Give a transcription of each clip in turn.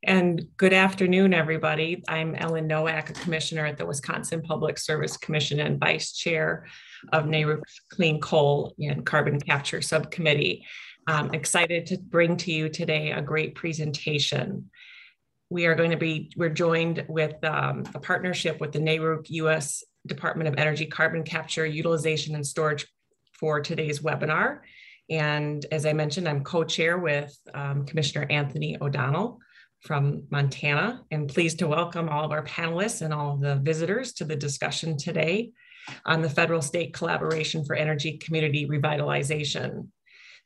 And good afternoon, everybody. I'm Ellen Nowak, a commissioner at the Wisconsin Public Service Commission and vice chair of NARUC's Clean Coal and Carbon Capture Subcommittee. I'm excited to bring to you today a great presentation. We're joined with a partnership with the NARUC U.S. Department of Energy Carbon Capture, Utilization, and Storage for today's webinar. And as I mentioned, I'm co-chair with Commissioner Anthony O'Donnell from Montana, and pleased to welcome all of our panelists and all of the visitors to the discussion today on the federal-state collaboration for energy community revitalization.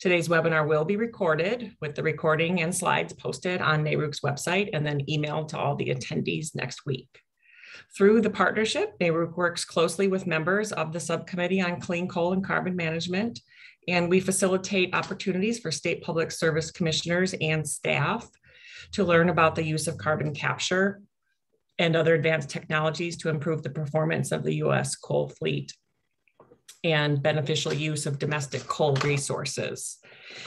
Today's webinar will be recorded with the recording and slides posted on NARUC's website and then emailed to all the attendees next week. Through the partnership, NARUC works closely with members of the Subcommittee on Clean Coal and Carbon Management, and we facilitate opportunities for state public service commissioners and staff to learn about the use of carbon capture and other advanced technologies to improve the performance of the U.S. coal fleet and beneficial use of domestic coal resources.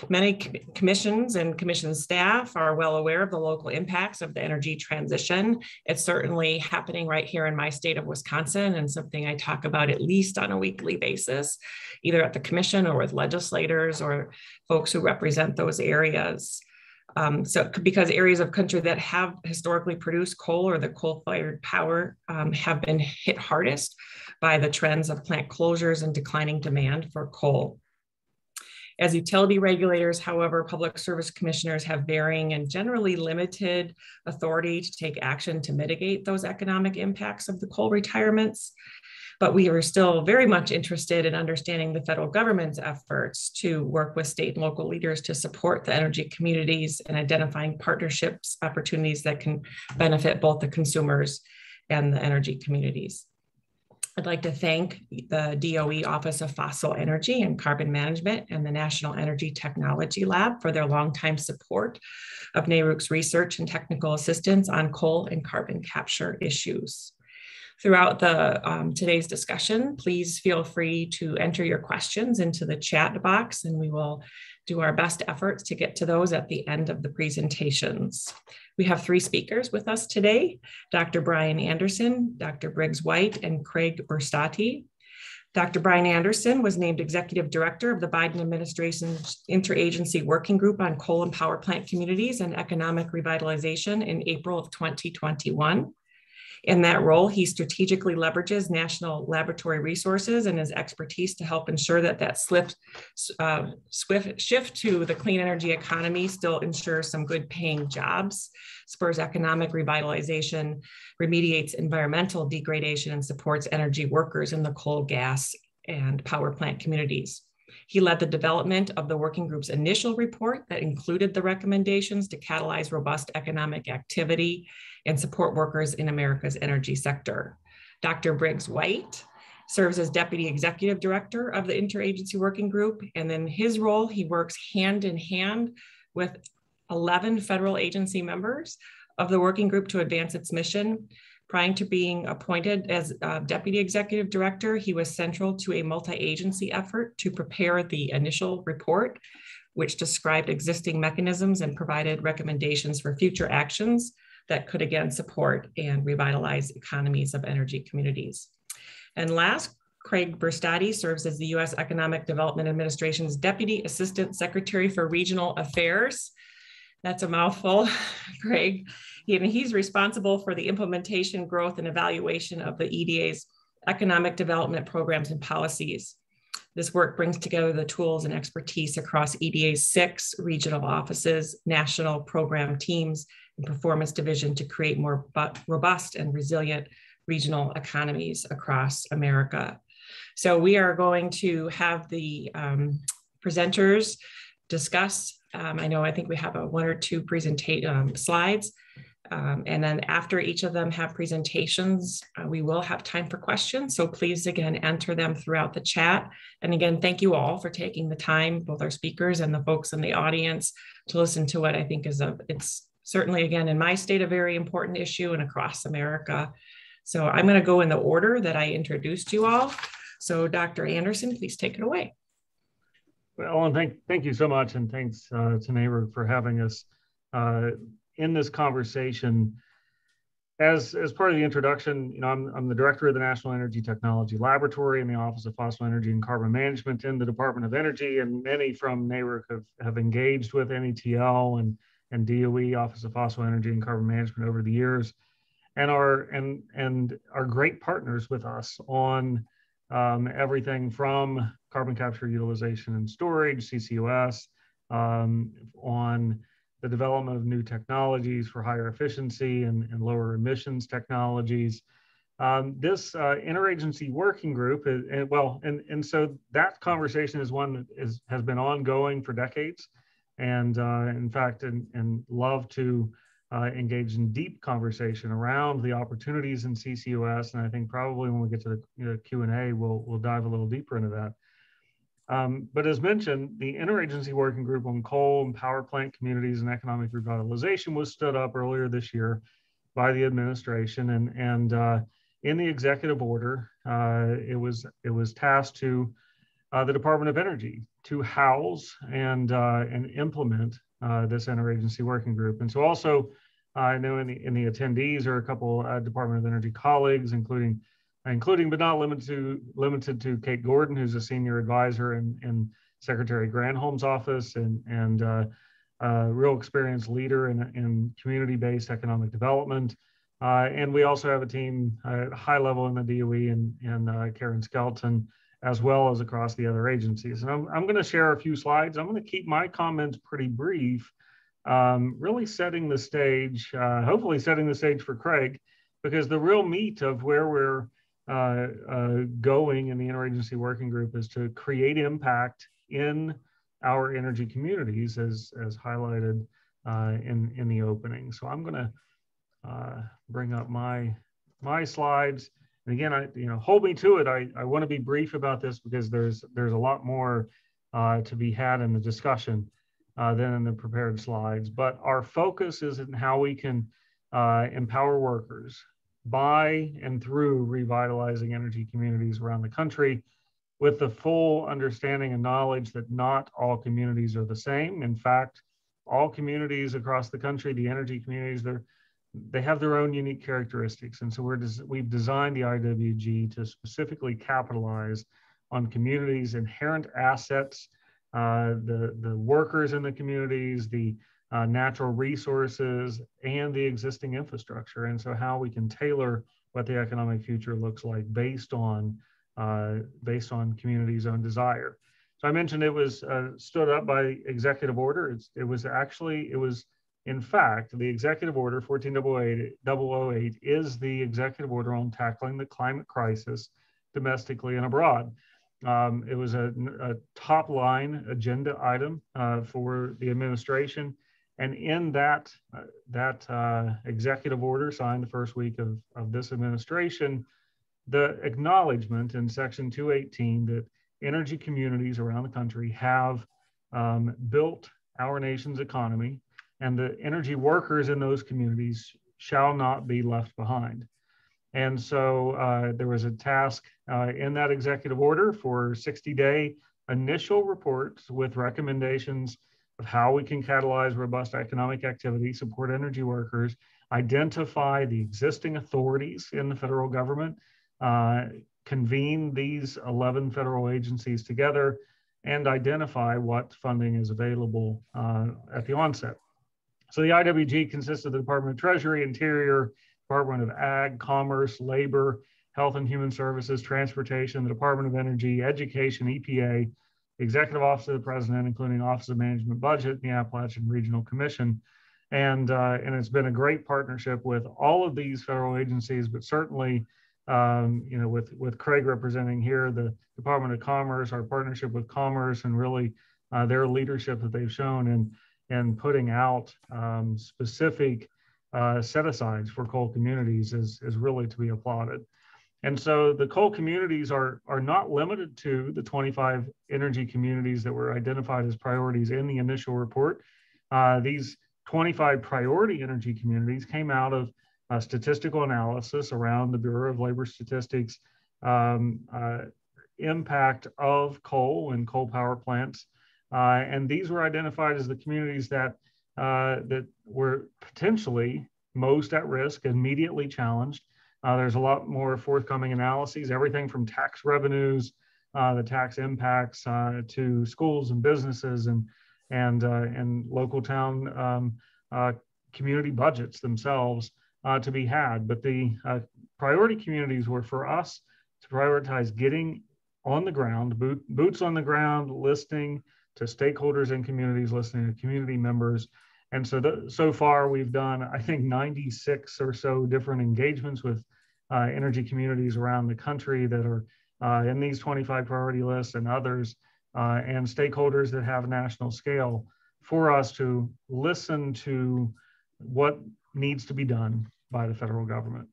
Many commissions and commission staff are well aware of the local impacts of the energy transition. It's certainly happening right here in my state of Wisconsin, and something I talk about at least on a weekly basis, either at the commission or with legislators or folks who represent those areas. Because areas of country that have historically produced coal or the coal-fired power have been hit hardest by the trends of plant closures and declining demand for coal. As utility regulators, however, public service commissioners have varying and generally limited authority to take action to mitigate those economic impacts of the coal retirements. But we are still very much interested in understanding the federal government's efforts to work with state and local leaders to support the energy communities and identifying partnerships, opportunities that can benefit both the consumers and the energy communities. I'd like to thank the DOE Office of Fossil Energy and Carbon Management and the National Energy Technology Lab for their longtime support of NARUC's research and technical assistance on coal and carbon capture issues. Throughout today's discussion, please feel free to enter your questions into the chat box, and we will do our best efforts to get to those at the end of the presentations. We have three speakers with us today: Dr. Brian Anderson, Dr. Briggs White, and Craig Berstati. Dr. Brian Anderson was named Executive Director of the Biden administration's Interagency Working Group on Coal and Power Plant Communities and Economic Revitalization in April of 2021. In that role, he strategically leverages national laboratory resources and his expertise to help ensure that swift shift to the clean energy economy still ensures some good paying jobs, spurs economic revitalization, remediates environmental degradation, and supports energy workers in the coal, gas, and power plant communities. He led the development of the working group's initial report that included the recommendations to catalyze robust economic activity and support workers in America's energy sector. Dr. Briggs White serves as Deputy Executive Director of the Interagency Working Group, and in his role, he works hand in hand with 11 federal agency members of the working group to advance its mission. Prior to being appointed as Deputy Executive Director, he was central to a multi-agency effort to prepare the initial report, which described existing mechanisms and provided recommendations for future actions that could again support and revitalize economies of energy communities. And last, Craig Berstati serves as the U.S. Economic Development Administration's Deputy Assistant Secretary for Regional Affairs. That's a mouthful, Craig. He's responsible for the implementation, growth, and evaluation of the EDA's economic development programs and policies. This work brings together the tools and expertise across EDA's 6 regional offices, national program teams, and performance division to create more robust and resilient regional economies across America. So we are going to have the presenters discuss. I think we have 1 or 2 slides. And then after each of them have presentations, we will have time for questions. So please, again, enter them throughout the chat. And again, thank you all for taking the time, both our speakers and the folks in the audience, to listen to what I think it's certainly, again, in my state, a very important issue and across America. So I'm going to go in the order that I introduced you all. So Dr. Anderson, please take it away. Well, and thank you so much, and thanks to NARUC for having us. in this conversation, as part of the introduction, I'm the director of the National Energy Technology Laboratory in the Office of Fossil Energy and Carbon Management in the Department of Energy, and many from NARUC have engaged with NETL and DOE, Office of Fossil Energy and Carbon Management, over the years, and are great partners with us on everything from carbon capture, utilization, and storage, CCUS, on the development of new technologies for higher efficiency and lower emissions technologies. This interagency working group so that conversation is one that has been ongoing for decades, and in fact, and love to engage in deep conversation around the opportunities in CCUS. And I think probably when we get to the Q&A, we'll dive a little deeper into that. But as mentioned, the Interagency Working Group on Coal and Power Plant Communities and Economic Revitalization was stood up earlier this year by the administration, and in the executive order, it was tasked to the Department of Energy to house and implement this Interagency Working Group. And so also, I know in the attendees are a couple Department of Energy colleagues, including but not limited to Kate Gordon, who's a senior advisor in Secretary Granholm's office and real experienced leader in community-based economic development. And we also have a team at a high level in the DOE and Karen Skelton, as well as across the other agencies. And I'm going to share a few slides. I'm going to keep my comments pretty brief, really setting the stage, hopefully setting the stage for Craig, because the real meat of where we're going in the Interagency Working Group is to create impact in our energy communities, as highlighted in the opening. So I'm going to bring up my slides. And again, hold me to it. I want to be brief about this because there's a lot more to be had in the discussion than in the prepared slides. But our focus is in how we can empower workers by and through revitalizing energy communities around the country, with the full understanding and knowledge that not all communities are the same. In fact, all communities across the country, the energy communities, they have their own unique characteristics. And so we've designed the IWG to specifically capitalize on communities' inherent assets, the workers in the communities, the natural resources, and the existing infrastructure. And so how we can tailor what the economic future looks like based on communities' own desire. So I mentioned it was stood up by executive order. It was in fact, the executive order 14008 is the executive order on tackling the climate crisis domestically and abroad. It was a top line agenda item for the administration. And in that executive order signed the first week of this administration, the acknowledgement in Section 218 that energy communities around the country have built our nation's economy, and the energy workers in those communities shall not be left behind. And so there was a task in that executive order for 60-day initial reports with recommendations of how we can catalyze robust economic activity, support energy workers, identify the existing authorities in the federal government, convene these 11 federal agencies together, and identify what funding is available at the onset. So the IWG consists of the Department of Treasury, Interior, Department of Ag, Commerce, Labor, Health and Human Services, Transportation, the Department of Energy, Education, EPA, the Executive Office of the President, including Office of Management Budget, the Appalachian Regional Commission. And it's been a great partnership with all of these federal agencies, but certainly, with Craig representing here, the Department of Commerce, our partnership with Commerce, and really their leadership that they've shown in putting out specific set-asides for coal communities is really to be applauded. And so the coal communities are not limited to the 25 energy communities that were identified as priorities in the initial report. These 25 priority energy communities came out of statistical analysis around the Bureau of Labor Statistics, impact of coal and coal power plants. And these were identified as the communities that that were potentially most at risk, immediately challenged. There's a lot more forthcoming analyses, everything from tax revenues, the tax impacts to schools and businesses and local town community budgets themselves to be had. But the priority communities were for us to prioritize getting on the ground, boots on the ground, listening to stakeholders in communities, listening to community members. And so far we've done, I think, 96 or so different engagements with energy communities around the country that are in these 25 priority lists and others, and stakeholders that have a national scale for us to listen to what needs to be done by the federal government.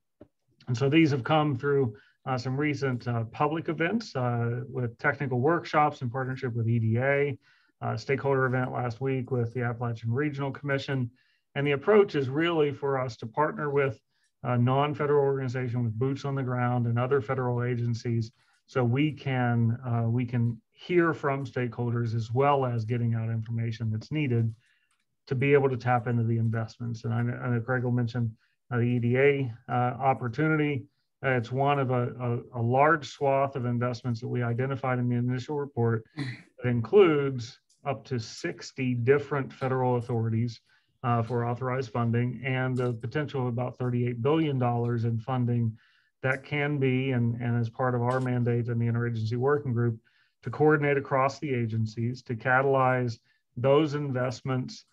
And so these have come through some recent public events with technical workshops in partnership with EDA, stakeholder event last week with the Appalachian Regional Commission. And the approach is really for us to partner with a non-federal organization with boots on the ground and other federal agencies, so we can hear from stakeholders as well as getting out information that's needed to be able to tap into the investments. And I know Craig will mention the EDA opportunity. It's one of a large swath of investments that we identified in the initial report that includes up to 60 different federal authorities for authorized funding, and the potential of about $38 billion in funding that can be, and as part of our mandate in the Interagency Working Group, to coordinate across the agencies, to catalyze those investments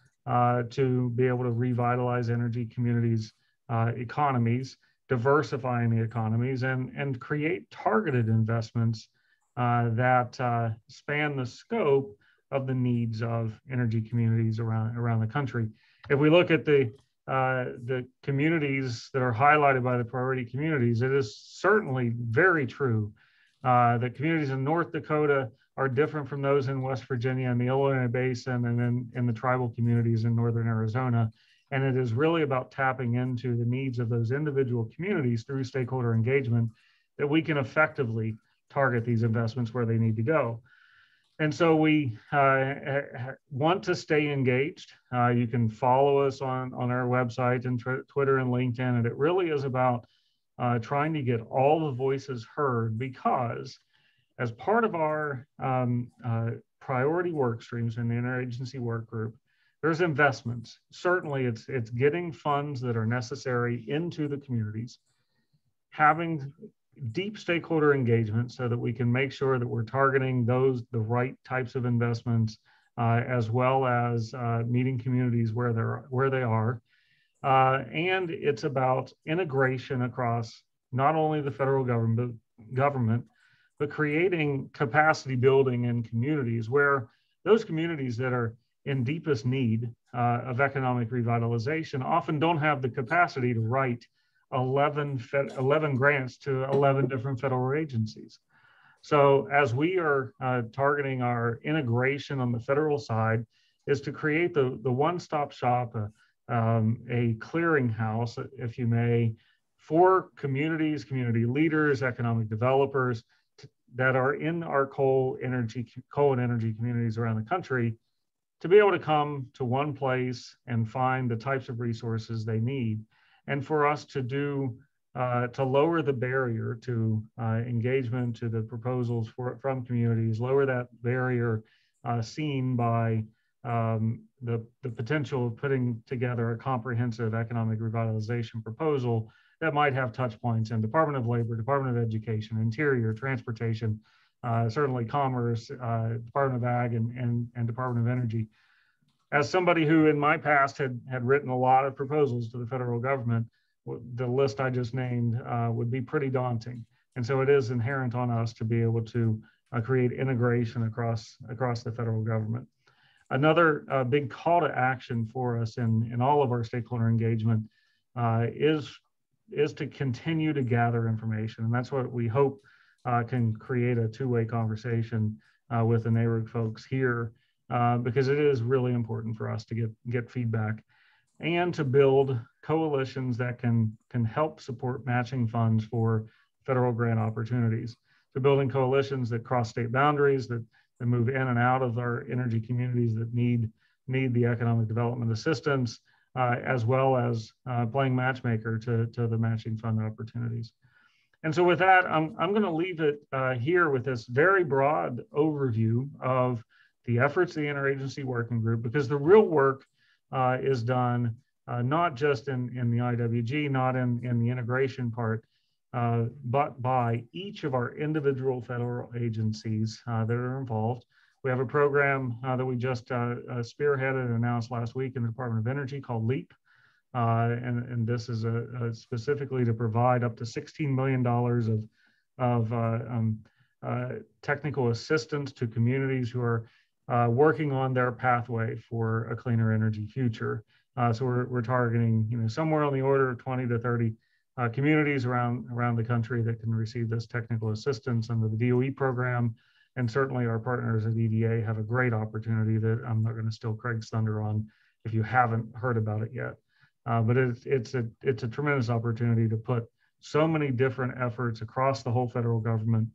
to be able to revitalize energy communities' economies, diversifying the economies, and create targeted investments that span the scope of the needs of energy communities around the country. If we look at the communities that are highlighted by the priority communities, it is certainly very true. The communities in North Dakota are different from those in West Virginia and the Illinois Basin, and then in the tribal communities in Northern Arizona. And it is really about tapping into the needs of those individual communities through stakeholder engagement that we can effectively target these investments where they need to go. And so we want to stay engaged. You can follow us on our website and Twitter and LinkedIn. And it really is about trying to get all the voices heard, because as part of our priority work streams in the Interagency Work Group, there's investments. Certainly it's getting funds that are necessary into the communities, having deep stakeholder engagement so that we can make sure that we're targeting the right types of investments, as well as meeting communities where they are. And it's about integration across not only the federal government, but creating capacity building in communities where those communities that are in deepest need of economic revitalization often don't have the capacity to write 11 grants to 11 different federal agencies. So as we are targeting our integration on the federal side, is to create the one-stop shop, a clearinghouse, if you may, for communities, community leaders, economic developers that are in our coal and energy communities around the country, to be able to come to one place and find the types of resources they need. And for us to to lower the barrier to engagement, to the proposals from communities, lower that barrier seen by the potential of putting together a comprehensive economic revitalization proposal that might have touch points in Department of Labor, Department of Education, Interior, Transportation, certainly Commerce, Department of Ag, and Department of Energy. As somebody who in my past had written a lot of proposals to the federal government, the list I just named would be pretty daunting. And so it is inherent on us to be able to create integration across the federal government. Another big call to action for us in all of our stakeholder engagement is to continue to gather information. And that's what we hope can create a two-way conversation with the NARUC folks here, because it is really important for us to get feedback and to build coalitions that can help support matching funds for federal grant opportunities. So building coalitions that cross state boundaries, that move in and out of our energy communities that need need the economic development assistance, as well as playing matchmaker to the matching fund opportunities. And so with that, I'm going to leave it here with this very broad overview of the efforts of the Interagency Working Group, because the real work is done not just in the IWG, not in the integration part, but by each of our individual federal agencies that are involved. We have a program that we just spearheaded and announced last week in the Department of Energy called LEAP. And this is specifically to provide up to $16 million of technical assistance to communities who are working on their pathway for a cleaner energy future. So we're targeting, somewhere on the order of 20 to 30 communities around the country that can receive this technical assistance under the DOE program. And certainly our partners at EDA have a great opportunity that I'm not going to steal Craig's thunder on if you haven't heard about it yet. But it's a tremendous opportunity to put so many different efforts across the whole federal government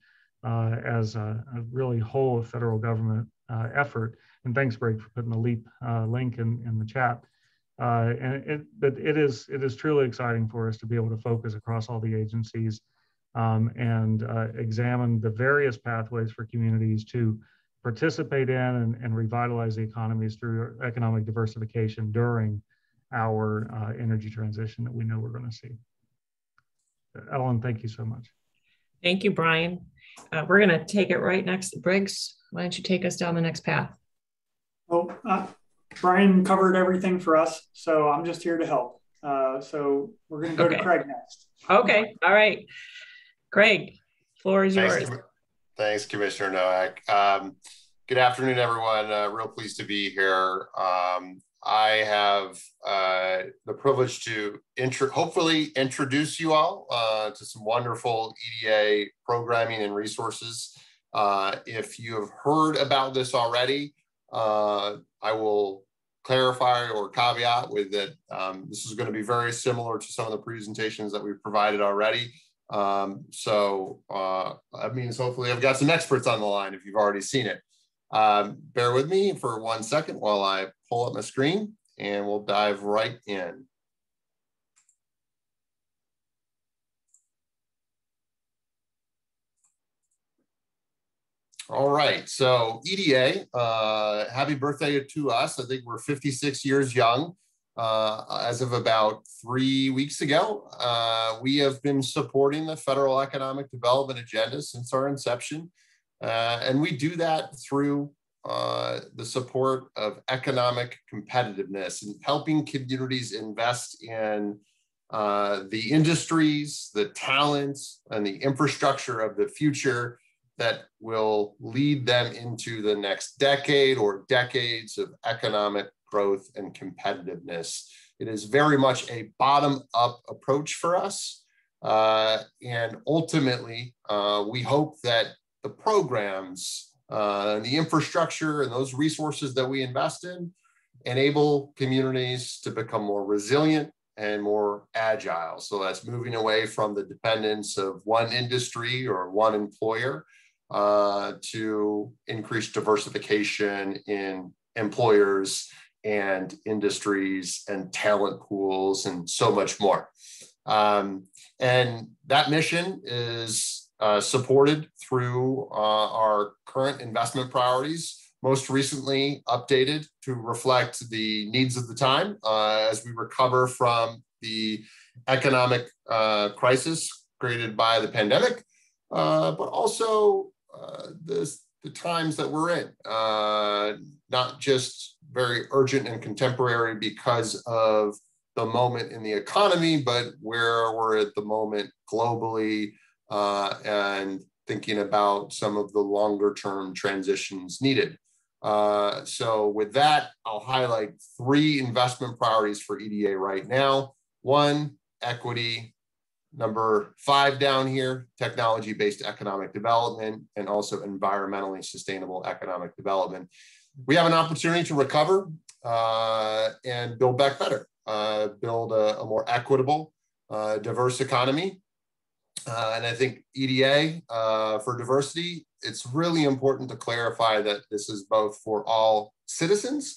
as a really whole federal government effort. And thanks, Greg, for putting the LEAP link in the chat. But it is truly exciting for us to be able to focus across all the agencies and examine the various pathways for communities to participate in and revitalize the economies through economic diversification during our energy transition that we know we're going to see. Ellen, thank you so much. Thank you, Brian. We're going to take it right next. Briggs, why don't you take us down the next path? Well, Brian covered everything for us, so I'm just here to help. So we're going to go to Craig next. Okay. All right. Craig, floor is yours. Thanks, Commissioner Nowak. Good afternoon, everyone. Real pleased to be here. I have the privilege to hopefully introduce you all to some wonderful EDA programming and resources. If you have heard about this already, I will clarify or caveat with that this is going to be very similar to some of the presentations that we've provided already. So that means hopefully I've got some experts on the line if you've already seen it. Bear with me for 1 second while I pull up my screen and we'll dive right in. All right, so EDA, happy birthday to us. I think we're 56 years young. As of about 3 weeks ago, we have been supporting the federal economic development agenda since our inception. And we do that through the support of economic competitiveness and helping communities invest in the industries, the talents, and the infrastructure of the future that will lead them into the next decade or decades of economic growth and competitiveness. It is very much a bottom-up approach for us. And ultimately, we hope that the programs, the infrastructure, and those resources that we invest in enable communities to become more resilient and more agile. So that's moving away from the dependence of one industry or one employer to increased diversification in employers and industries and talent pools and so much more. And that mission is supported through our current investment priorities, most recently updated to reflect the needs of the time as we recover from the economic crisis created by the pandemic, but also the times that we're in, not just very urgent and contemporary because of the moment in the economy, but where we're at the moment globally and thinking about some of the longer term transitions needed. So with that, I'll highlight 3 investment priorities for EDA right now. 1, equity. Number 5 down here, technology-based economic development, and also environmentally sustainable economic development. We have an opportunity to recover and build back better, build a more equitable, diverse economy. And I think EDA for diversity, it's really important to clarify that this is both for all citizens,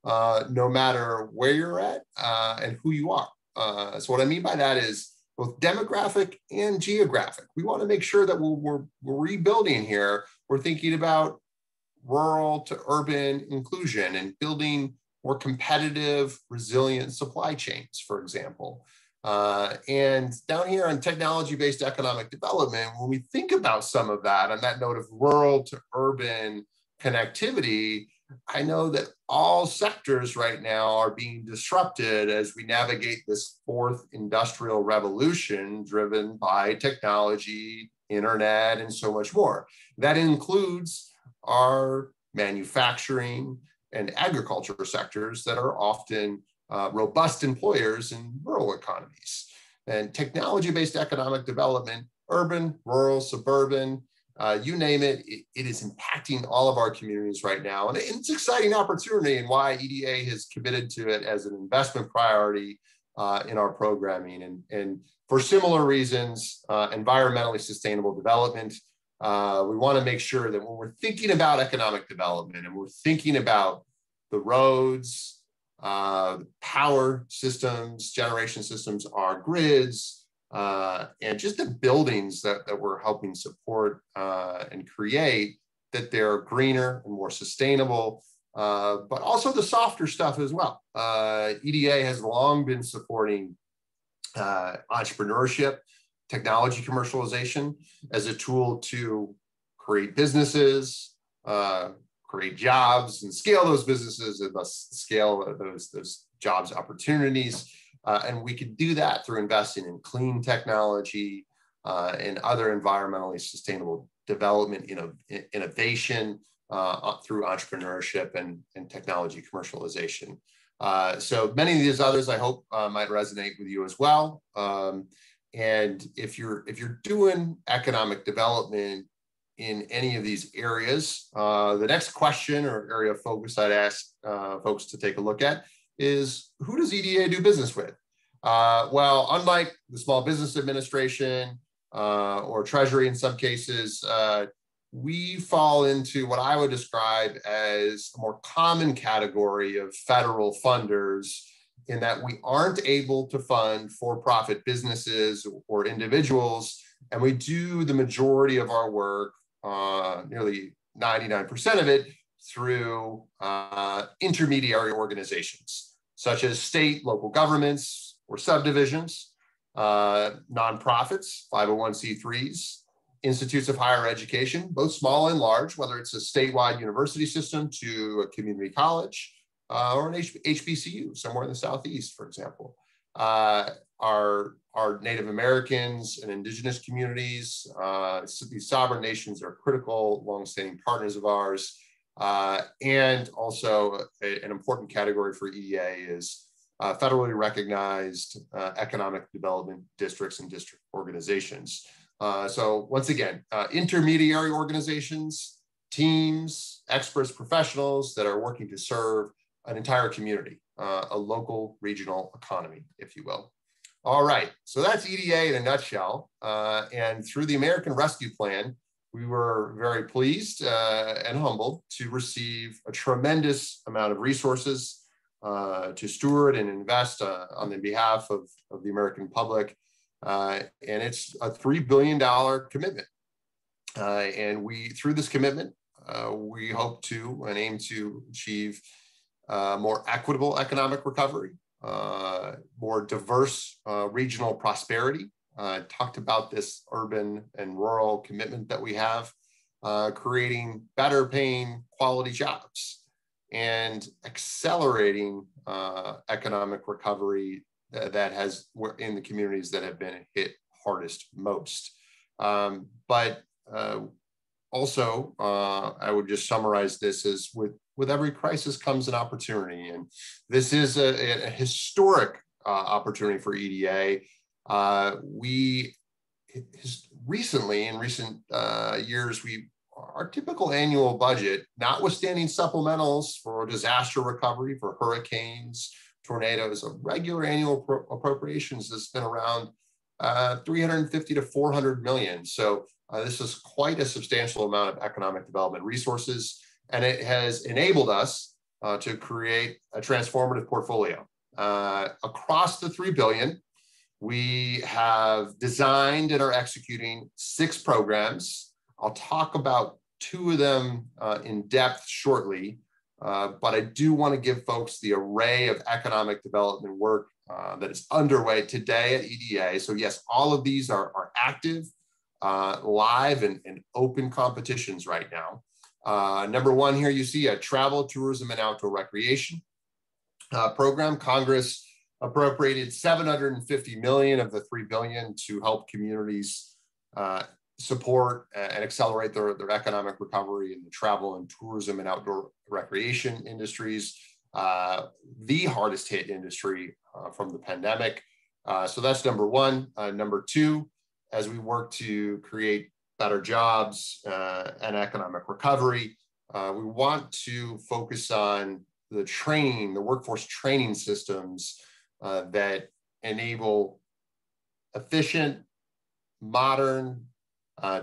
no matter where you're at and who you are. So what I mean by that is both demographic and geographic. We want to make sure that we're rebuilding here. We're thinking about rural to urban inclusion and building more competitive, resilient supply chains, for example. And down here on technology-based economic development, when we think about some of that, on that note of rural to urban connectivity, I know that all sectors right now are being disrupted as we navigate this fourth industrial revolution driven by technology, internet, and so much more. That includes our manufacturing and agriculture sectors that are often robust employers in rural economies. And technology-based economic development, urban, rural, suburban, you name it, it is impacting all of our communities right now. And it's an exciting opportunity, and why EDA has committed to it as an investment priority in our programming. And for similar reasons, environmentally sustainable development, we want to make sure that when we're thinking about economic development and we're thinking about the roads, power systems, generation systems, our grids, and just the buildings that we're helping support and create, that they're greener and more sustainable, but also the softer stuff as well. EDA has long been supporting entrepreneurship, technology commercialization as a tool to create businesses, create jobs, and scale those businesses, and thus scale those jobs opportunities. And we could do that through investing in clean technology and other environmentally sustainable development, innovation through entrepreneurship and technology commercialization. So many of these others, I hope, might resonate with you as well. And if you're doing economic development in any of these areas, the next question or area of focus I'd ask folks to take a look at is, who does EDA do business with? Well, unlike the Small Business Administration or Treasury in some cases, we fall into what I would describe as a more common category of federal funders, in that we aren't able to fund for-profit businesses or individuals, and we do the majority of our work, nearly 99% of it, through intermediary organizations, such as state, local governments, or subdivisions, nonprofits, 501c3s, institutes of higher education, both small and large, whether it's a statewide university system to a community college, or an HBCU somewhere in the Southeast, for example. Our Native Americans and indigenous communities, these sovereign nations are critical, longstanding partners of ours. And also an important category for EDA is federally recognized economic development districts and district organizations. So once again, intermediary organizations, teams, experts, professionals that are working to serve an entire community, a local regional economy, if you will. All right, so that's EDA in a nutshell. And through the American Rescue Plan, we were very pleased and humbled to receive a tremendous amount of resources to steward and invest on the behalf of the American public. And it's a $3 billion commitment. And through this commitment, we hope to and aim to achieve more equitable economic recovery, more diverse regional prosperity. Talked about this urban and rural commitment that we have, creating better paying quality jobs and accelerating economic recovery that has in the communities that have been hit hardest most. But also, I would just summarize this as with every crisis comes an opportunity. And this is a historic opportunity for EDA. We recently, in recent years, our typical annual budget, notwithstanding supplementals for disaster recovery, for hurricanes, tornadoes, a regular annual appropriations has been around 350 to 400 million. So this is quite a substantial amount of economic development resources, and it has enabled us to create a transformative portfolio. Across the $3 billion, we have designed and are executing 6 programs. I'll talk about 2 of them in depth shortly, but I do want to give folks the array of economic development work that is underway today at EDA. So yes, all of these are active, live, and open competitions right now. Number 1 here, you see a travel, tourism, and outdoor recreation program. Congress appropriated $750 million of the $3 billion to help communities support and accelerate their economic recovery in the travel and tourism and outdoor recreation industries, the hardest hit industry from the pandemic. So that's number 1. Number 2, as we work to create better jobs and economic recovery, we want to focus on the training, the workforce training systems that enable efficient, modern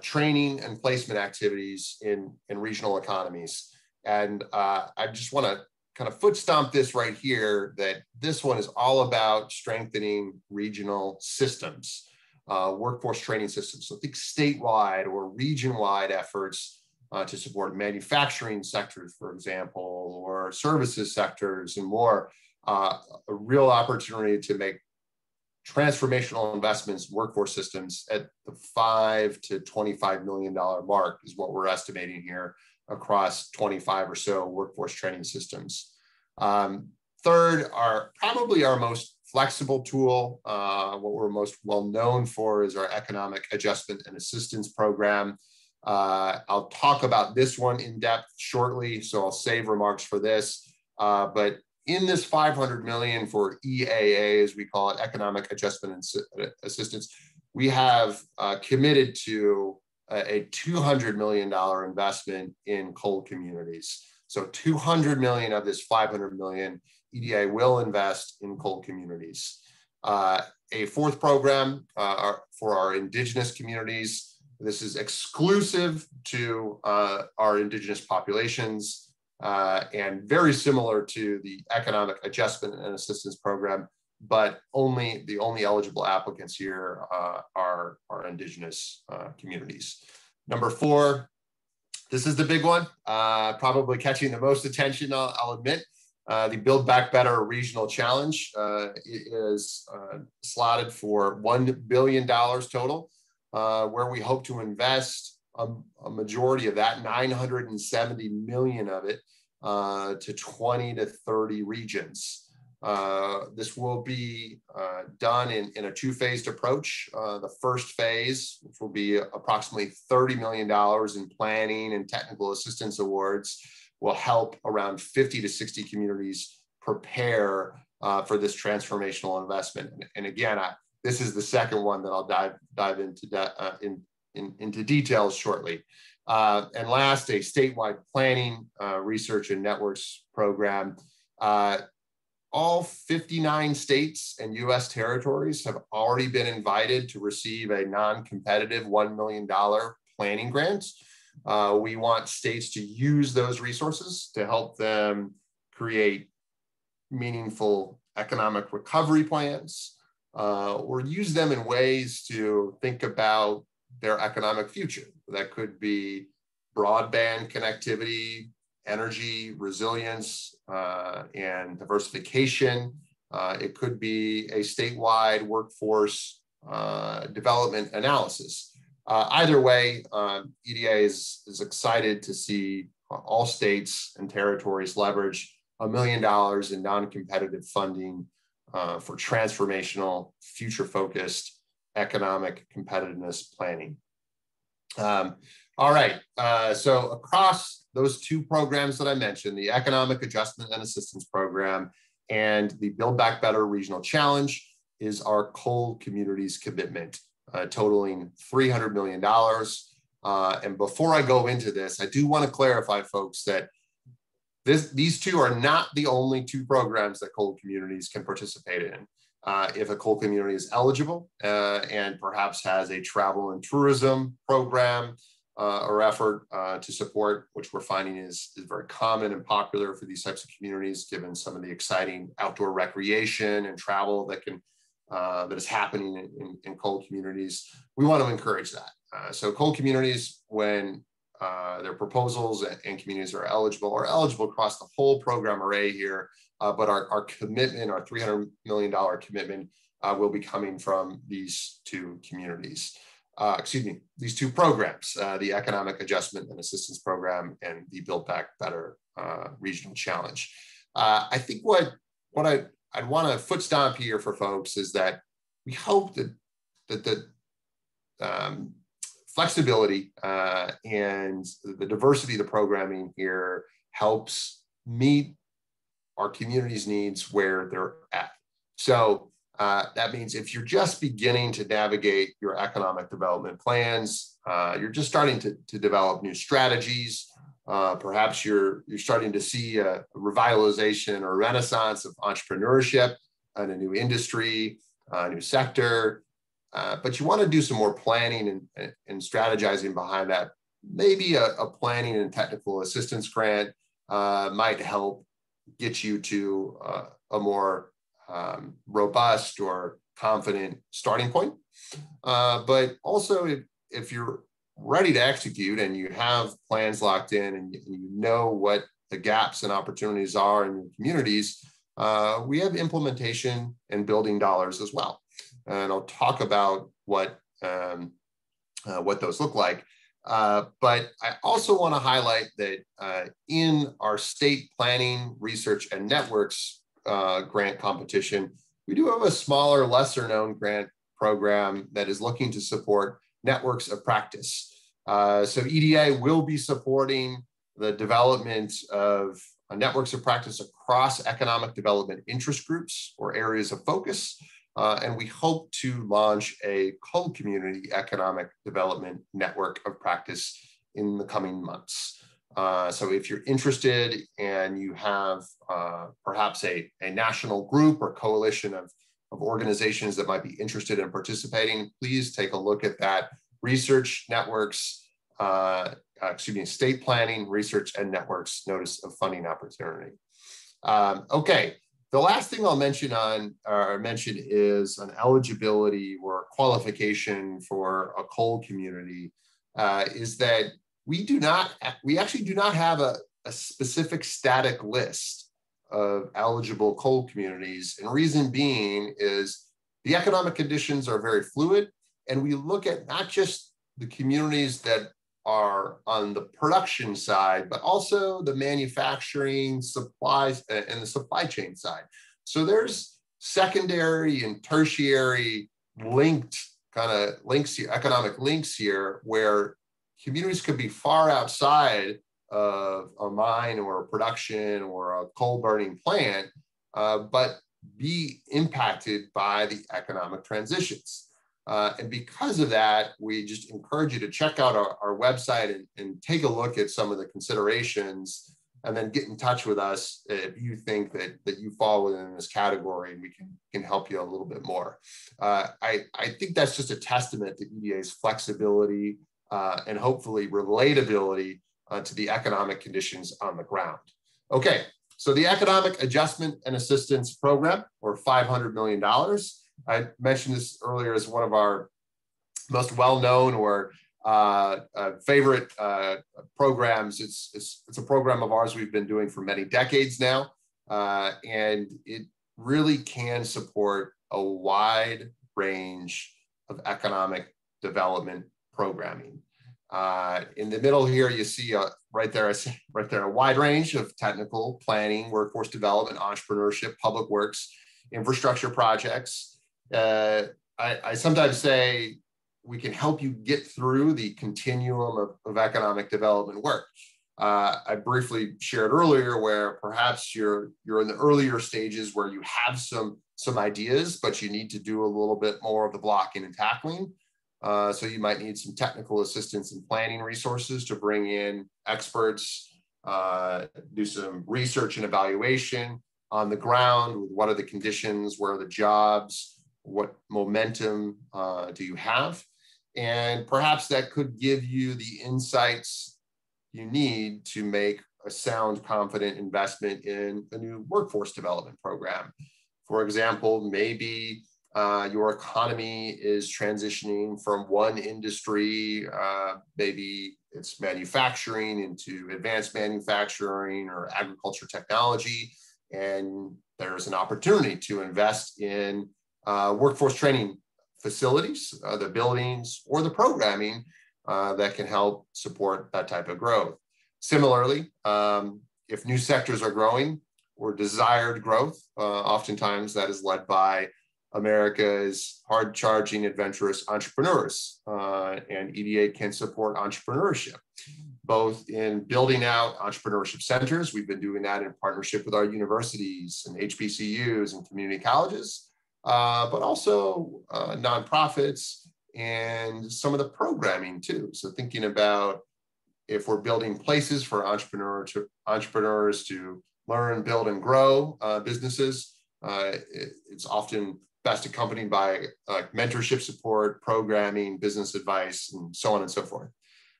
training and placement activities in regional economies. And I just want to kind of foot stomp this right here, that this one is all about strengthening regional systems, workforce training systems. So think statewide or region-wide efforts to support manufacturing sectors, for example, or services sectors and more. A real opportunity to make transformational investments in workforce systems at the $5 to $25 million mark is what we're estimating here across 25 or so workforce training systems. Third, probably our most flexible tool, what we're most well known for, is our Economic Adjustment and Assistance Program. I'll talk about this one in depth shortly, so I'll save remarks for this. But in this $500 million for EAA, as we call it, Economic Adjustment and Assistance, we have committed to a $200 million investment in coal communities. So $200 million of this $500 million, EDA will invest in coal communities. A 4th program for our indigenous communities. This is exclusive to our indigenous populations and very similar to the Economic Adjustment and Assistance Program, but the only eligible applicants here are indigenous communities. Number 4, this is the big one, probably catching the most attention, I'll admit. The Build Back Better Regional Challenge. It is slotted for $1 billion total, where we hope to invest a majority of that, $970 million of it, to 20 to 30 regions. This will be done in a 2-phased approach. The first phase, which will be approximately $30 million in planning and technical assistance awards, will help around 50 to 60 communities prepare for this transformational investment. And again, this is the second one that I'll dive into details shortly. And last, a statewide planning, research, and networks program. All 59 states and U.S. territories have already been invited to receive a non-competitive $1 million planning grant. We want states to use those resources to help them create meaningful economic recovery plans, or use them in ways to think about their economic future. That could be broadband connectivity, energy resilience, and diversification. It could be a statewide workforce development analysis. Either way, EDA is excited to see all states and territories leverage $1 million in non-competitive funding for transformational, future-focused economic competitiveness planning. All right, so across those 2 programs that I mentioned, the Economic Adjustment and Assistance Program and the Build Back Better Regional Challenge, is our coal communities commitment, totaling $300 million. And before I go into this, I do want to clarify, folks, that these 2 are not the only 2 programs that coal communities can participate in. If a coal community is eligible and perhaps has a travel and tourism program, or effort to support, which we're finding is very common and popular for these types of communities, given some of the exciting outdoor recreation and travel that is happening in coal communities. We want to encourage that. So coal communities, when their proposals and communities are eligible across the whole program array here, but our commitment, our $300 million commitment, will be coming from these two communities. These two programs, the Economic Adjustment and Assistance Program and the Buildback Better Regional Challenge. I think what I'd want to foot stomp here for folks is that we hope that the flexibility and the diversity of the programming here helps meet our community's needs where they're at. So that means if you're just beginning to navigate your economic development plans, you're just starting to develop new strategies, perhaps you're starting to see a revitalization or renaissance of entrepreneurship and a new industry, a new sector, but you want to do some more planning and strategizing behind that. Maybe a planning and technical assistance grant might help get you to a more robust or confident starting point. But also, if you're ready to execute and you have plans locked in and you know what the gaps and opportunities are in your communities, we have implementation and building dollars as well. And I'll talk about what those look like. But I also want to highlight that in our state planning, research, and networks grant competition, we do have a smaller, lesser known grant program that is looking to support networks of practice. So EDA will be supporting the development of networks of practice across economic development interest groups or areas of focus. And we hope to launch a coal community economic development network of practice in the coming months. So if you're interested and you have perhaps a national group or coalition of organizations that might be interested in participating, please take a look at that. Research networks, state planning, research and networks notice of funding opportunity. Okay. The last thing I'll mention is an eligibility or qualification for a coal community is that we actually do not have a specific static list of eligible coal communities. And reason being is the economic conditions are very fluid, and we look at not just the communities that are on the production side, but also the manufacturing, supplies, and the supply chain side. So there's secondary and tertiary links here, economic links here, where communities could be far outside of a mine or a production or a coal burning plant, but be impacted by the economic transitions. And because of that, we just encourage you to check out our website and take a look at some of the considerations, and then get in touch with us if you think that you fall within this category and we can help you a little bit more. I think that's just a testament to EDA's flexibility and hopefully relatability to the economic conditions on the ground. Okay, so the Economic Adjustment and Assistance Program, or $500 million. I mentioned this earlier as one of our most well-known or favorite programs. It's a program of ours we've been doing for many decades now, and it really can support a wide range of economic development programming. In the middle here, you see right there a wide range of technical planning, workforce development, entrepreneurship, public works, infrastructure projects. I sometimes say we can help you get through the continuum of economic development work. I briefly shared earlier where perhaps you're in the earlier stages where you have some ideas, but you need to do a little bit more of the blocking and tackling. So you might need some technical assistance and planning resources to bring in experts, do some research and evaluation on the ground. What are the conditions? Where are the jobs? What momentum do you have? And perhaps that could give you the insights you need to make a sound, confident investment in a new workforce development program. For example, maybe your economy is transitioning from one industry, maybe it's manufacturing into advanced manufacturing or agriculture technology, and there's an opportunity to invest in workforce training facilities, the buildings or the programming that can help support that type of growth. Similarly, if new sectors are growing or desired growth, oftentimes that is led by America's hard-charging, adventurous entrepreneurs, and EDA can support entrepreneurship, both in building out entrepreneurship centers. We've been doing that in partnership with our universities and HBCUs and community colleges, but also nonprofits and some of the programming too. So thinking about if we're building places for entrepreneurs to learn, build, and grow businesses, it's often best accompanied by mentorship support, programming, business advice, and so on and so forth.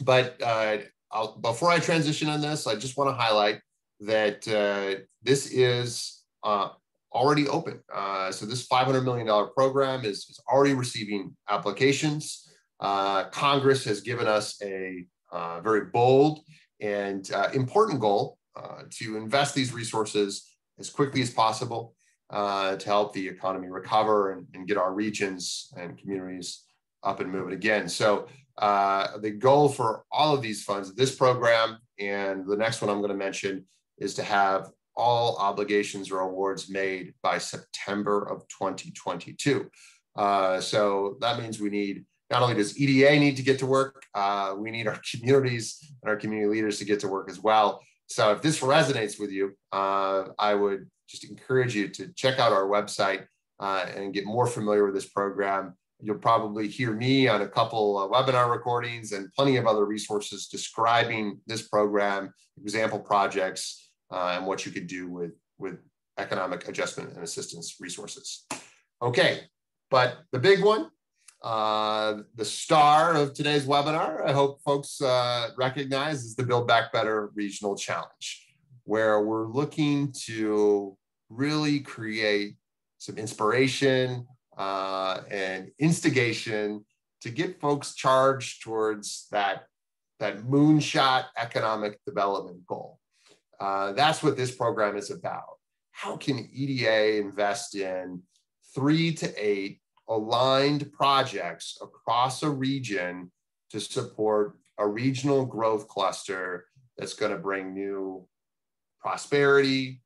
Before I transition on this, I just want to highlight that this is already open. So this $500 million program is already receiving applications. Congress has given us a very bold and important goal to invest these resources as quickly as possible to help the economy recover and get our regions and communities up and moving again. So the goal for all of these funds, this program and the next one I'm going to mention, is to have all obligations or awards made by September of 2022. So that means we need, not only does EDA need to get to work, we need our communities and our community leaders to get to work as well. So if this resonates with you, I would just encourage you to check out our website and get more familiar with this program. You'll probably hear me on a couple of webinar recordings and plenty of other resources describing this program, example projects, and what you could do with economic adjustment and assistance resources. Okay, but the big one, the star of today's webinar, I hope folks recognize, is the Build Back Better Regional Challenge, where we're looking to really create some inspiration and instigation to get folks charged towards that moonshot economic development goal. That's what this program is about. How can EDA invest in 3 to 8 aligned projects across a region to support a regional growth cluster that's going to bring new prosperity,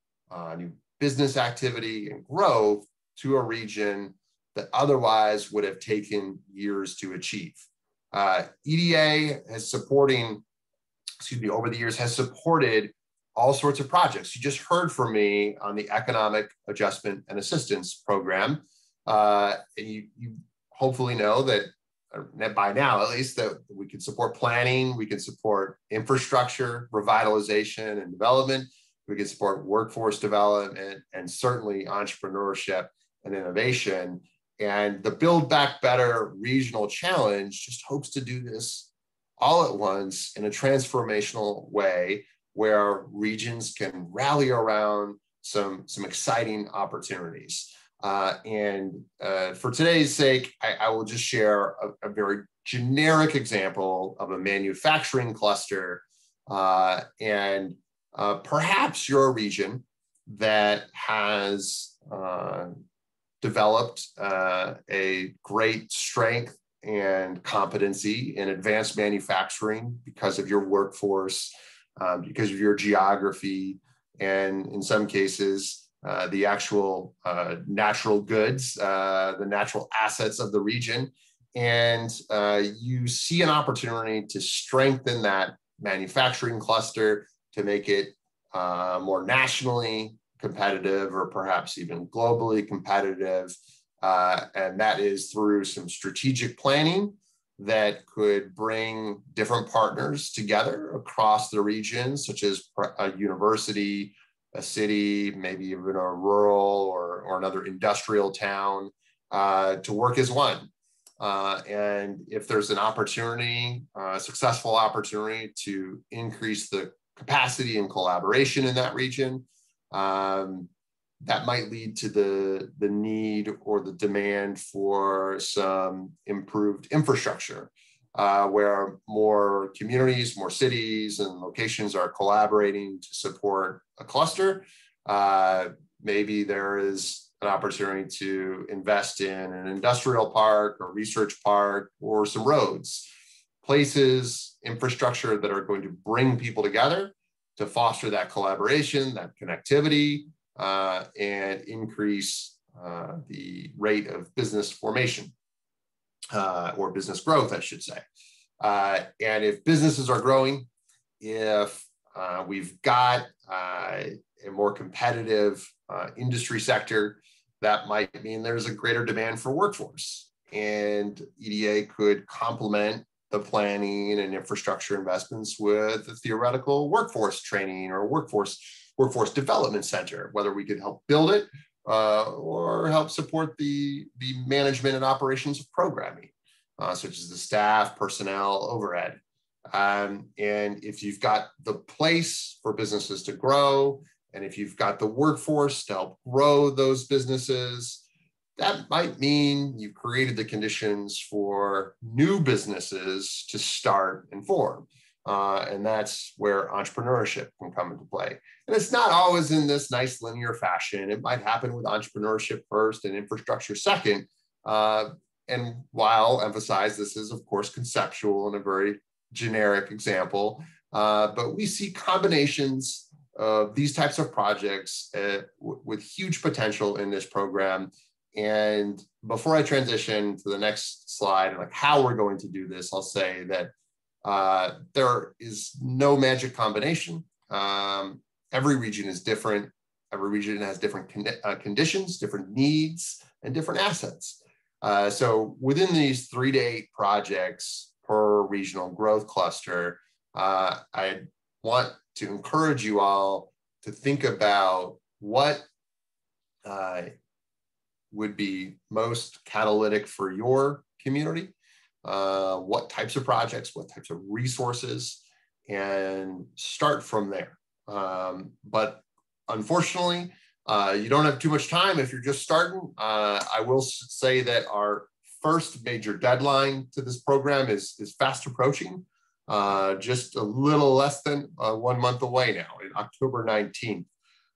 new business activity and growth to a region that otherwise would have taken years to achieve. EDA over the years has supported all sorts of projects. You just heard from me on the Economic Adjustment and Assistance Program. And you hopefully know that, by now at least, that we can support planning, we can support infrastructure, revitalization and development, we can support workforce development, and certainly entrepreneurship and innovation. And the Build Back Better Regional Challenge just hopes to do this all at once in a transformational way, where regions can rally around some exciting opportunities. For today's sake, I will just share a very generic example of a manufacturing cluster, and perhaps your region that has developed a great strength and competency in advanced manufacturing because of your workforce, because of your geography, and in some cases, the actual natural goods, the natural assets of the region. And you see an opportunity to strengthen that manufacturing cluster to make it more nationally competitive, or perhaps even globally competitive. And that is through some strategic planning that could bring different partners together across the region, such as a university, a city, maybe even a rural or another industrial town, to work as one. And if there's an opportunity, a successful opportunity to increase the capacity and collaboration in that region, that might lead to the need or the demand for some improved infrastructure, where more communities, more cities and locations are collaborating to support a cluster. Maybe there is an opportunity to invest in an industrial park or research park or some roads, places, infrastructure that are going to bring people together to foster that collaboration, that connectivity, and increase the rate of business formation or business growth, I should say. And if businesses are growing, if we've got a more competitive industry sector, that might mean there's a greater demand for workforce. And EDA could complement the planning and infrastructure investments with a theoretical workforce training or workforce development center, whether we could help build it or help support the management and operations of programming, such as the staff, personnel, overhead. And if you've got the place for businesses to grow, and if you've got the workforce to help grow those businesses, that might mean you've created the conditions for new businesses to start and form. And that's where entrepreneurship can come into play. And it's not always in this nice linear fashion. It might happen with entrepreneurship first and infrastructure second. And while I'll emphasize this is, of course, conceptual and a very generic example, but we see combinations of these types of projects with huge potential in this program. And before I transition to the next slide and like how we're going to do this, I'll say that there is no magic combination. Every region is different. Every region has different conditions, different needs, and different assets. So within these 3 to 8 projects per regional growth cluster, I want to encourage you all to think about what would be most catalytic for your community, what types of projects, what types of resources, and start from there. But unfortunately, you don't have too much time if you're just starting. I will say that our first major deadline to this program is fast approaching, just a little less than 1 month away now, in October 19th,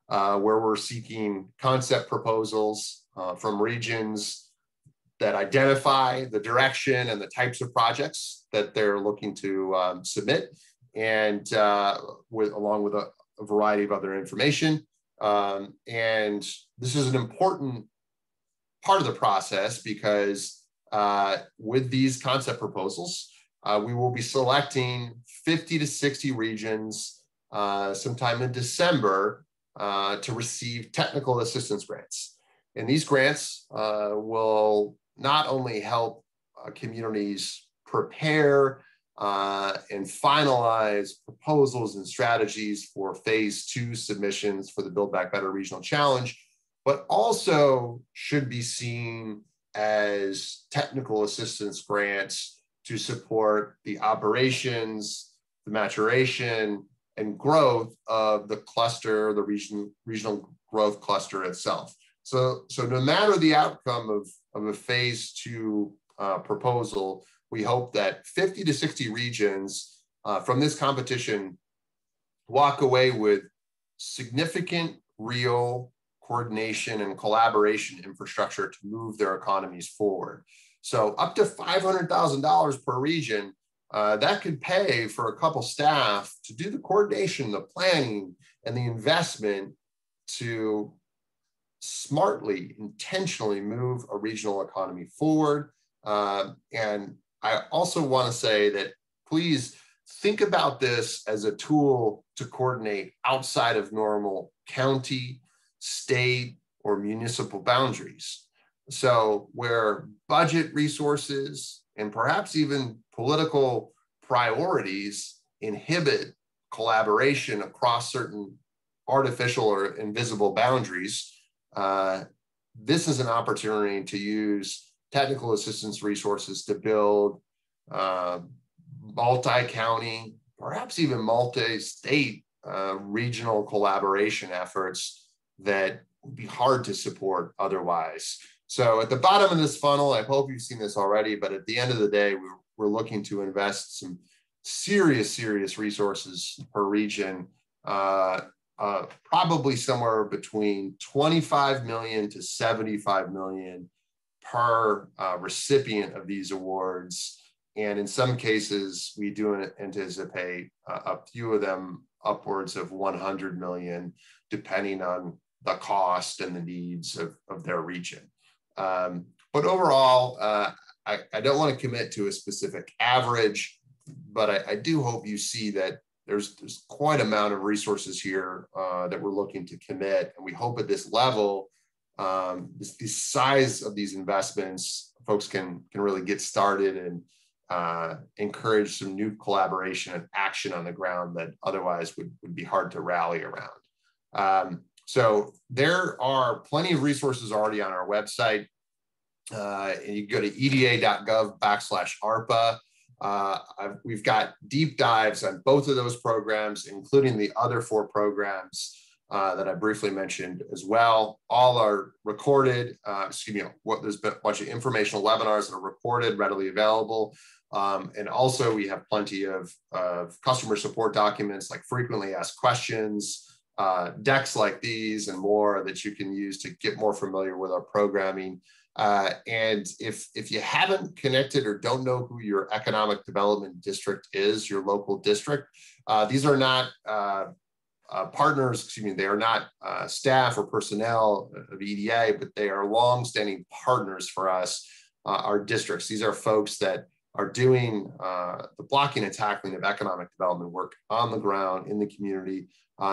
where we're seeking concept proposals from regions that identify the direction and the types of projects that they're looking to submit, and along with a variety of other information. And this is an important part of the process because with these concept proposals, we will be selecting 50 to 60 regions sometime in December to receive technical assistance grants. And these grants will not only help communities prepare and finalize proposals and strategies for phase 2 submissions for the Build Back Better Regional Challenge, but also should be seen as technical assistance grants to support the operations, the maturation, and growth of the cluster, the regional growth cluster itself. So no matter the outcome of a phase 2 proposal, we hope that 50 to 60 regions from this competition walk away with significant real coordination and collaboration infrastructure to move their economies forward. So up to $500,000 per region, that could pay for a couple staff to do the coordination, the planning, and the investment to smartly, intentionally move a regional economy forward. And I also want to say that please think about this as a tool to coordinate outside of normal county, state, or municipal boundaries. So where budget resources and perhaps even political priorities inhibit collaboration across certain artificial or invisible boundaries, this is an opportunity to use technical assistance resources to build multi-county, perhaps even multi-state regional collaboration efforts that would be hard to support otherwise. So at the bottom of this funnel, I hope you've seen this already, but at the end of the day, we're looking to invest some serious resources per region, probably somewhere between 25 million to 75 million per recipient of these awards. And in some cases, we do anticipate a few of them upwards of 100 million, depending on the cost and the needs of their region. But overall, I don't want to commit to a specific average, but I do hope you see that there's quite an amount of resources here that we're looking to commit. And we hope at this level, the size of these investments, folks can really get started and encourage some new collaboration and action on the ground that otherwise would be hard to rally around. So there are plenty of resources already on our website. And you can go to eda.gov/ARPA. We've got deep dives on both of those programs, including the other 4 programs that I briefly mentioned as well. All are recorded. There's been a bunch of informational webinars that are recorded, readily available. And also we have plenty of customer support documents like frequently asked questions, decks like these and more that you can use to get more familiar with our programming. And if you haven't connected or don't know who your economic development district is, your local district, these are not partners, they are not staff or personnel of EDA, but they are longstanding partners for us, our districts. These are folks that are doing the blocking and tackling of economic development work on the ground in the community.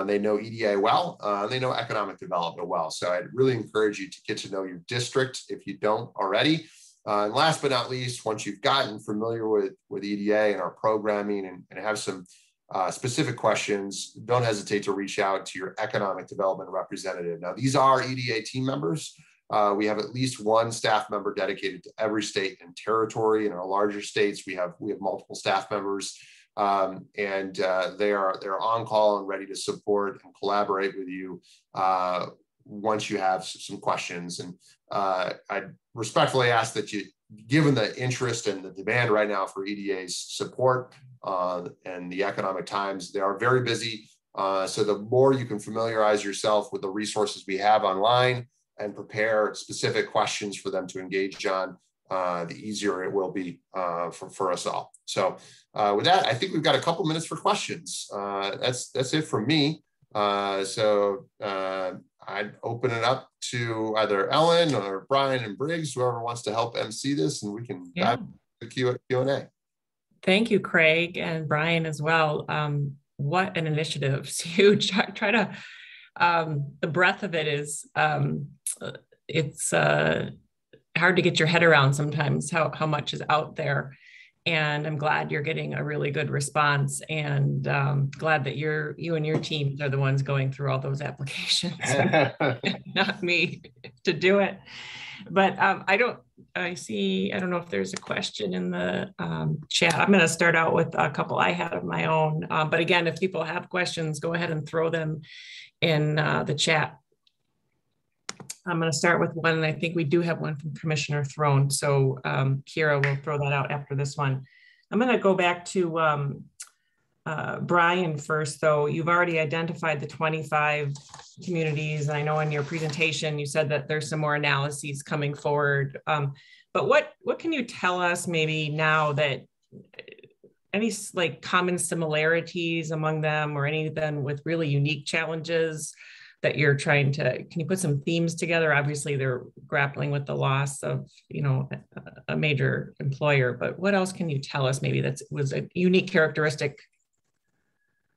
They know EDA well, they know economic development well. So I'd really encourage you to get to know your district if you don't already. And last but not least, once you've gotten familiar with EDA and our programming and have some specific questions, don't hesitate to reach out to your economic development representative. Now, these are EDA team members. We have at least one staff member dedicated to every state and territory. In our larger states, we have multiple staff members. And they're on call and ready to support and collaborate with you once you have some questions. And I respectfully ask that you, given the interest and the demand right now for EDA's support and the economic times, they are very busy. So the more you can familiarize yourself with the resources we have online and prepare specific questions for them to engage on, the easier it will be for us all. So with that, I think we've got a couple minutes for questions. That's it from me. So I'd open it up to either Ellen or Brian and Briggs, whoever wants to help MC this, and we can dive into the Q&A. Thank you, Craig, and Brian as well. What an initiative. It's huge. Try to, the breadth of it is, it's hard to get your head around sometimes how much is out there. And I'm glad you're getting a really good response, and glad that you and your teams are the ones going through all those applications, not me to do it. But I don't know if there's a question in the chat. I'm going to start out with a couple I had of my own. But again, if people have questions, go ahead and throw them in the chat. I'm going to start with one, and I think we do have one from Commissioner Throne. So Kira will throw that out after this one. I'm going to go back to Brian first, though. You've already identified the 25 communities. I know in your presentation, you said that there's some more analyses coming forward. But what can you tell us maybe now that any like common similarities among them, or any of them with really unique challenges that you're trying to, can you put some themes together? Obviously they're grappling with the loss of, a major employer, but what else can you tell us maybe that was a unique characteristic?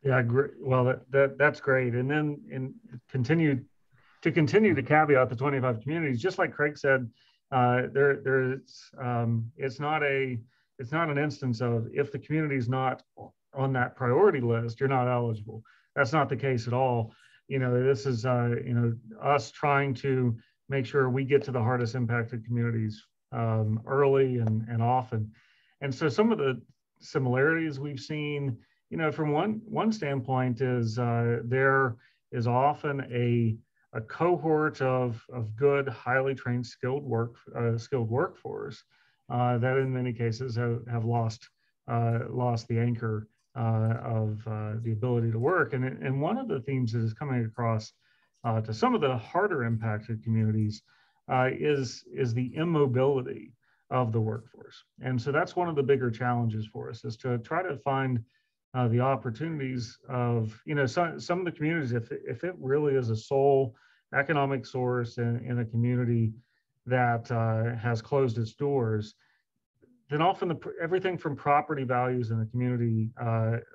Yeah, great. Well, that's great. And then continue to caveat the 25 communities, just like Craig said, it's not an instance of if the community is not on that priority list, you're not eligible. That's not the case at all. This is, us trying to make sure we get to the hardest impacted communities early and often. And so some of the similarities we've seen, from one standpoint is there is often a cohort of good, highly trained, skilled workforce that in many cases have lost the anchor of the ability to work. And one of the themes that is coming across to some of the harder impacted communities is the immobility of the workforce. And so that's one of the bigger challenges for us, is to try to find the opportunities of, some of the communities, if it really is a sole economic source in a community that has closed its doors, then often everything from property values in the community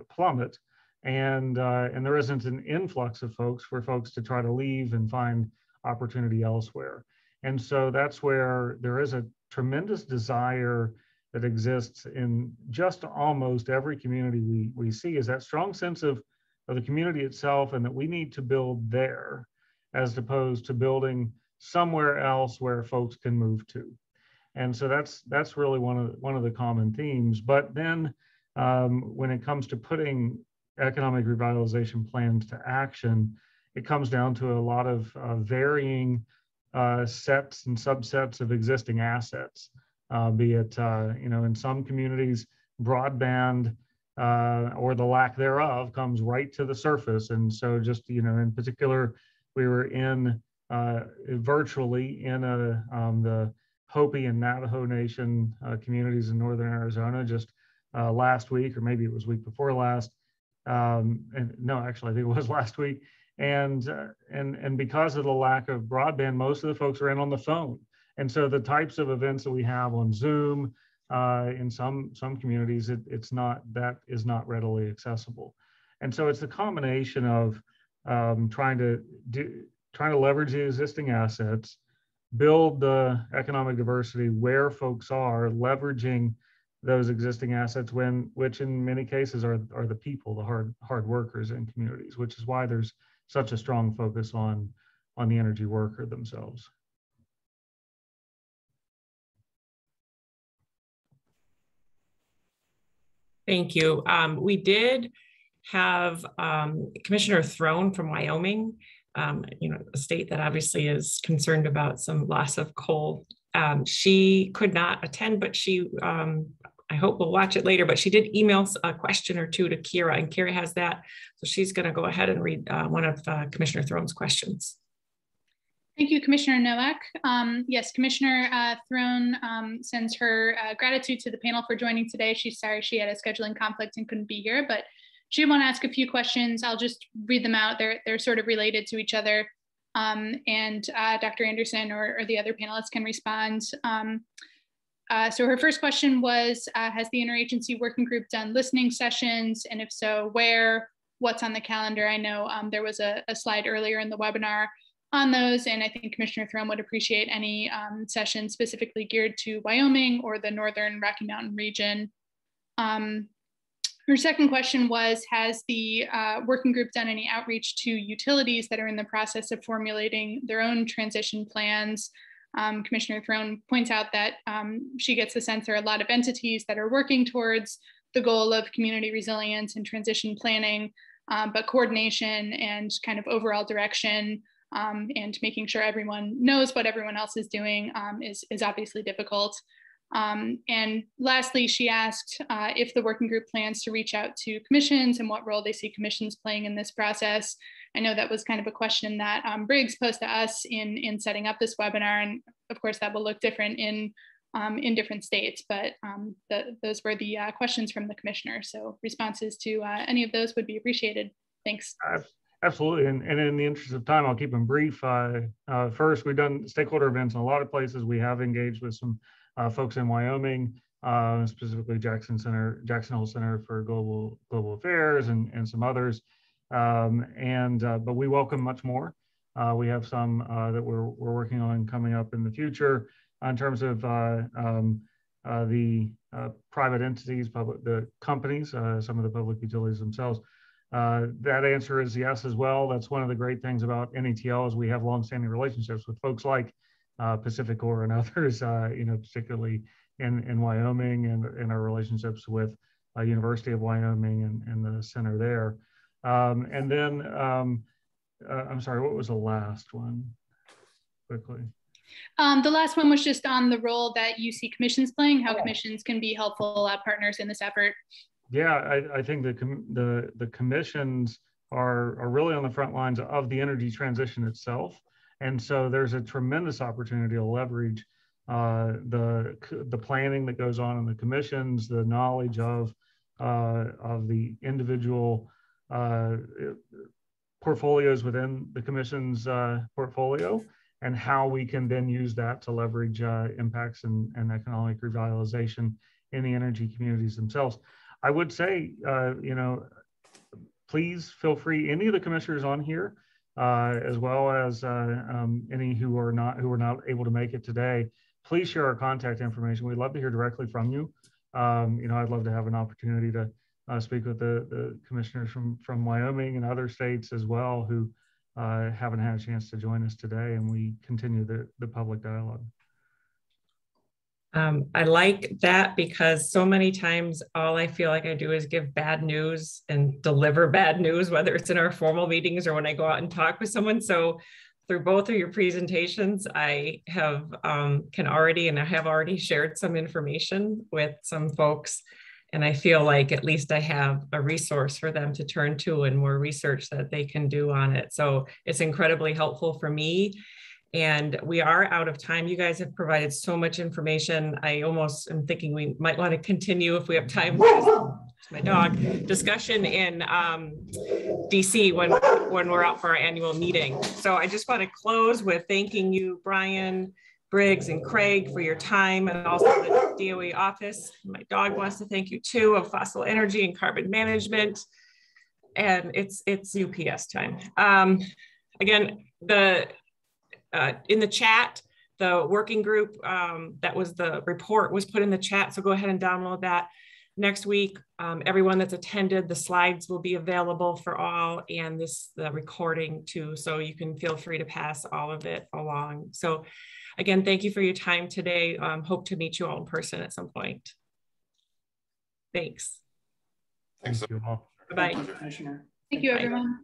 plummet, and there isn't an influx of folks for folks to try to leave and find opportunity elsewhere. And so that's where there is a tremendous desire that exists in just almost every community we see, is that strong sense of the community itself, and that we need to build there as opposed to building somewhere else where folks can move to. And so that's really one of the common themes. But then when it comes to putting economic revitalization plans to action, it comes down to a lot of varying sets and subsets of existing assets, be it, in some communities, broadband or the lack thereof comes right to the surface. And so just, in particular, we were in virtually in the Hopi and Navajo Nation communities in northern Arizona just last week, or maybe it was week before last. And no, actually, I think it was last week. And because of the lack of broadband, most of the folks are in on the phone. And so the types of events that we have on Zoom in some communities, that is not readily accessible. And so it's the combination of trying to leverage the existing assets, build the economic diversity where folks are, leveraging those existing assets, which in many cases are the people, the hard workers in communities, which is why there's such a strong focus on the energy worker themselves. Thank you. We did have Commissioner Throne from Wyoming, a state that obviously is concerned about some loss of coal. She could not attend, but she, I hope we'll watch it later, but she did email a question or two to Kira, and Kira has that. So she's going to go ahead and read one of Commissioner Throne's questions. Thank you, Commissioner Nowak. Yes, Commissioner Throne sends her gratitude to the panel for joining today. She's sorry she had a scheduling conflict and couldn't be here, but she did want to ask a few questions. I'll just read them out. They're sort of related to each other. And Dr. Anderson or the other panelists can respond. So her first question was, has the Interagency Working Group done listening sessions? And if so, where? What's on the calendar? I know there was a slide earlier in the webinar on those, and I think Commissioner Throne would appreciate any session specifically geared to Wyoming or the Northern Rocky Mountain region. Her second question was, has the working group done any outreach to utilities that are in the process of formulating their own transition plans? Commissioner Throne points out that she gets the sense there are a lot of entities that are working towards the goal of community resilience and transition planning, but coordination and kind of overall direction and making sure everyone knows what everyone else is doing is obviously difficult. And lastly, she asked if the working group plans to reach out to commissions and what role they see commissions playing in this process. I know that was kind of a question that Briggs posed to us in setting up this webinar, and of course that will look different in different states, but those were the questions from the commissioner. So responses to any of those would be appreciated. Thanks. Absolutely, and in the interest of time, I'll keep them brief. First, we've done stakeholder events in a lot of places. We have engaged with some folks in Wyoming, specifically Jackson Hole Center for Global Affairs, and some others. But we welcome much more. We have some that we're working on coming up in the future in terms of the private entities, the companies, some of the public utilities themselves. That answer is yes as well. That's one of the great things about NETL is we have longstanding relationships with folks like Pacific Core and others, particularly in Wyoming and our relationships with University of Wyoming and the center there. And then, I'm sorry, what was the last one? Quickly. The last one was just on the role that you see commissions playing, how commissions can be helpful partners in this effort. Yeah, I think the commissions are really on the front lines of the energy transition itself. And so there's a tremendous opportunity to leverage the planning that goes on in the commissions, the knowledge of the individual portfolios within the commission's portfolio, and how we can then use that to leverage impacts and economic revitalization in the energy communities themselves. I would say, please feel free, any of the commissioners on here, as well as any who are not able to make it today, please share our contact information. We'd love to hear directly from you. I'd love to have an opportunity to speak with the commissioners from Wyoming and other states as well who haven't had a chance to join us today, and we continue the public dialogue. I like that, because so many times all I feel like I do is give bad news and deliver bad news, whether it's in our formal meetings or when I go out and talk with someone. So through both of your presentations, I have I have already shared some information with some folks, and I feel like at least I have a resource for them to turn to and more research that they can do on it. So it's incredibly helpful for me. And we are out of time. You guys have provided so much information. I almost am thinking we might want to continue if we have time. My dog discussion in DC when we're out for our annual meeting. So I just want to close with thanking you, Brian, Briggs, and Craig, for your time, and also the DOE office. My dog wants to thank you too, of fossil energy and carbon management. And it's UPS time. Again, in the chat, the working group, that was the report, was put in the chat. So go ahead and download that. Next week, everyone that's attended, the slides will be available for all, and the recording too. So you can feel free to pass all of it along. So again, thank you for your time today. Hope to meet you all in person at some point. Thanks. Thanks. Thank you all. Bye-bye. Commissioner. Thank you, everyone.